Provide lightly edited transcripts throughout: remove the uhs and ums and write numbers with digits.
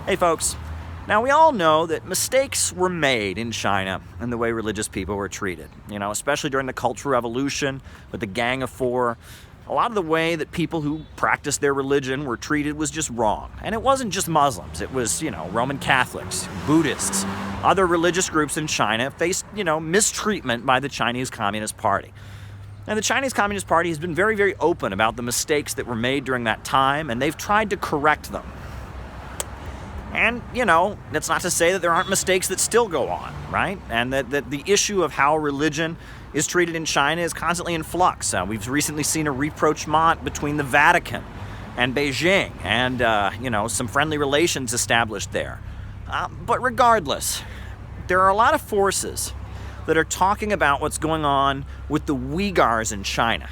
Hey folks, now we all know that mistakes were made in China in the way religious people were treated. Especially during the Cultural Revolution with the Gang of Four. A lot of the way that people who practiced their religion were treated was just wrong. And it wasn't just Muslims. It was, Roman Catholics, Buddhists, other religious groups in China faced, mistreatment by the Chinese Communist Party. And the Chinese Communist Party has been very, very open about the mistakes that were made during that time, and they've tried to correct them. And, that's not to say that there aren't mistakes that still go on, right? And that the issue of how religion is treated in China is constantly in flux. We've recently seen a rapprochement between the Vatican and Beijing and, some friendly relations established there. But regardless, there are a lot of forces that are talking about what's going on with the Uyghurs in China.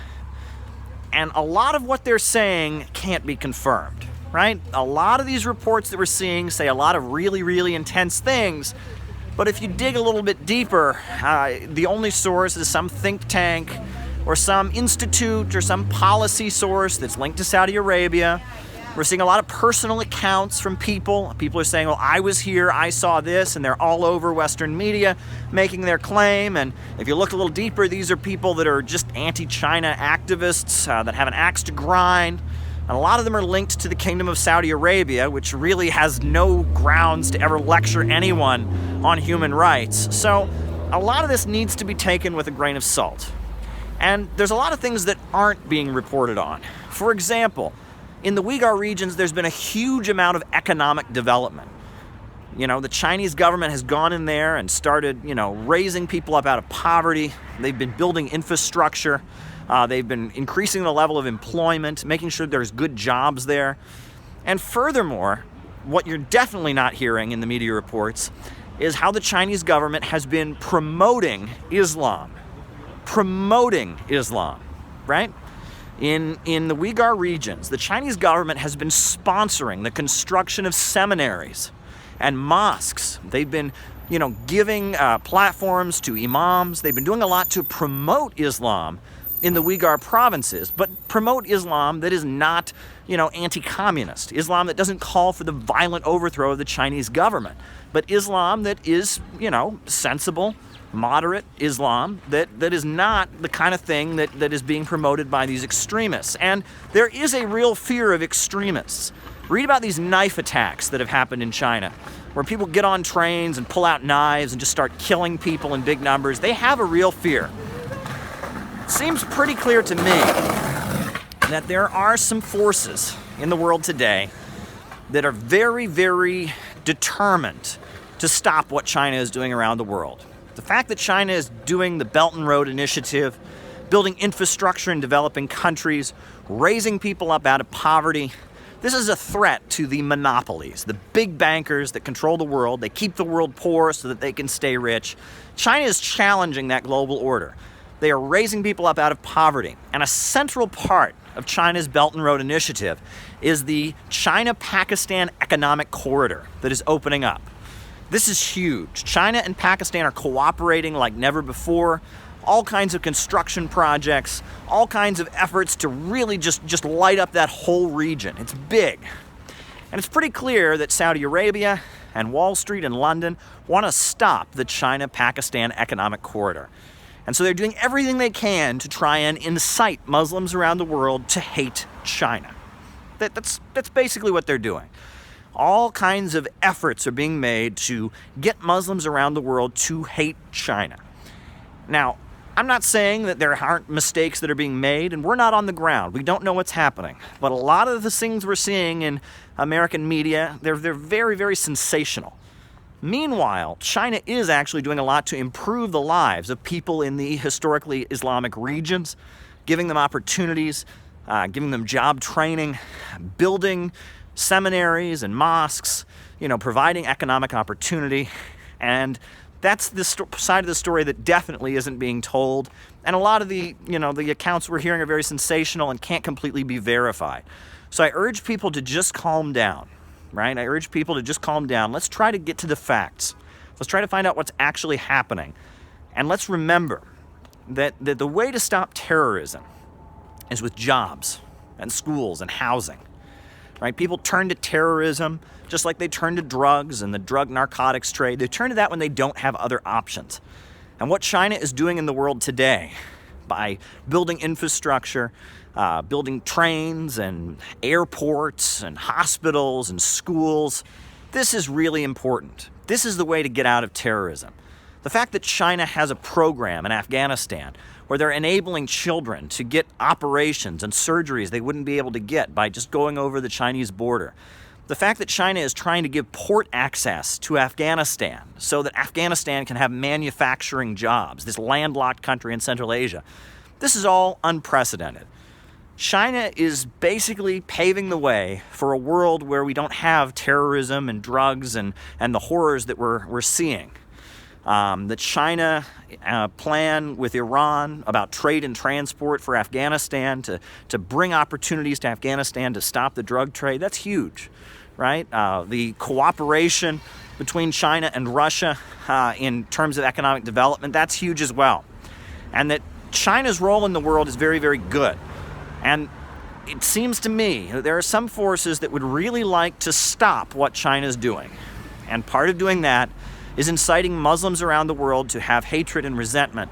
And a lot of what they're saying can't be confirmed. Right? A lot of these reports that we're seeing say a lot of really, really intense things, but if you dig a little bit deeper, the only source is some think tank or some institute or some policy source that's linked to Saudi Arabia. We're seeing a lot of personal accounts from people. People are saying, well, I was here, I saw this, and they're all over Western media making their claim. And if you look a little deeper, these are people that are just anti-China activists that have an axe to grind. And a lot of them are linked to the Kingdom of Saudi Arabia, which really has no grounds to ever lecture anyone on human rights. So a lot of this needs to be taken with a grain of salt. And there's a lot of things that aren't being reported on. For example, in the Uyghur regions, there's been a huge amount of economic development. The Chinese government has gone in there and started, raising people up out of poverty. They've been building infrastructure. They've been increasing the level of employment, making sure there's good jobs there. And furthermore, what you're definitely not hearing in the media reports is how the Chinese government has been promoting Islam. Promoting Islam, right? In the Uyghur regions, the Chinese government has been sponsoring the construction of seminaries and mosques. They've been giving platforms to imams. They've been doing a lot to promote Islam in the Uyghur provinces, but promote Islam that is not, anti-communist. Islam that doesn't call for the violent overthrow of the Chinese government, but Islam that is, sensible, moderate Islam that is not the kind of thing that is being promoted by these extremists. And there is a real fear of extremists. Read about these knife attacks that have happened in China, where people get on trains and pull out knives and just start killing people in big numbers. They have a real fear. Seems pretty clear to me that there are some forces in the world today that are very, very determined to stop what China is doing around the world. The fact that China is doing the Belt and Road Initiative, building infrastructure in developing countries, raising people up out of poverty, this is a threat to the monopolies, the big bankers that control the world. They keep the world poor so that they can stay rich. China is challenging that global order. They are raising people up out of poverty. And a central part of China's Belt and Road Initiative is the China-Pakistan Economic Corridor that is opening up. This is huge. China and Pakistan are cooperating like never before. All kinds of construction projects, all kinds of efforts to really just light up that whole region. It's big. And it's pretty clear that Saudi Arabia and Wall Street and London want to stop the China-Pakistan Economic Corridor. And so they're doing everything they can to try and incite Muslims around the world to hate China. That's basically what they're doing. All kinds of efforts are being made to get Muslims around the world to hate China. Now, I'm not saying that there aren't mistakes that are being made, and we're not on the ground. We don't know what's happening. But a lot of the things we're seeing in American media, they're very, very sensational. Meanwhile, China is actually doing a lot to improve the lives of people in the historically Islamic regions, giving them opportunities, giving them job training, building seminaries and mosques, providing economic opportunity. And that's the side of the story that definitely isn't being told. And a lot of the accounts we're hearing are very sensational and can't completely be verified. So I urge people to just calm down. Right? I urge people to just calm down. Let's try to get to the facts. Let's try to find out what's actually happening. And let's remember that the way to stop terrorism is with jobs and schools and housing. right? People turn to terrorism just like they turn to drugs and the drug narcotics trade. They turn to that when they don't have other options. And what China is doing in the world today, by building infrastructure, building trains and airports and hospitals and schools, this is really important. This is the way to get out of terrorism. The fact that China has a program in Afghanistan where they're enabling children to get operations and surgeries they wouldn't be able to get by just going over the Chinese border. The fact that China is trying to give port access to Afghanistan so that Afghanistan can have manufacturing jobs, this landlocked country in Central Asia, this is all unprecedented. China is basically paving the way for a world where we don't have terrorism and drugs and the horrors that we're seeing. The China plan with Iran about trade and transport for Afghanistan to bring opportunities to Afghanistan to stop the drug trade, that's huge, right? The cooperation between China and Russia in terms of economic development, that's huge as well. And that China's role in the world is very, very good. And it seems to me that there are some forces that would really like to stop what China's doing. And part of doing that is inciting Muslims around the world to have hatred and resentment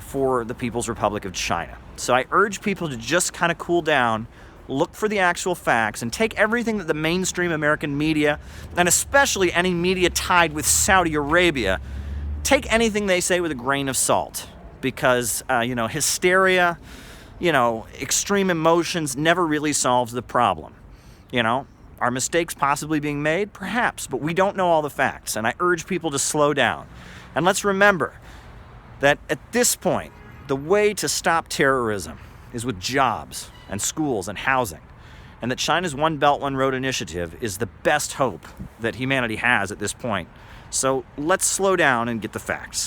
for the People's Republic of China. So I urge people to just kind of cool down, look for the actual facts, and take everything that the mainstream American media, and especially any media tied with Saudi Arabia, take anything they say with a grain of salt. Because, hysteria, extreme emotions never really solves the problem. Are mistakes possibly being made? Perhaps, but we don't know all the facts, and I urge people to slow down. And let's remember that at this point, the way to stop terrorism is with jobs and schools and housing, and that China's One Belt, One Road initiative is the best hope that humanity has at this point. So let's slow down and get the facts.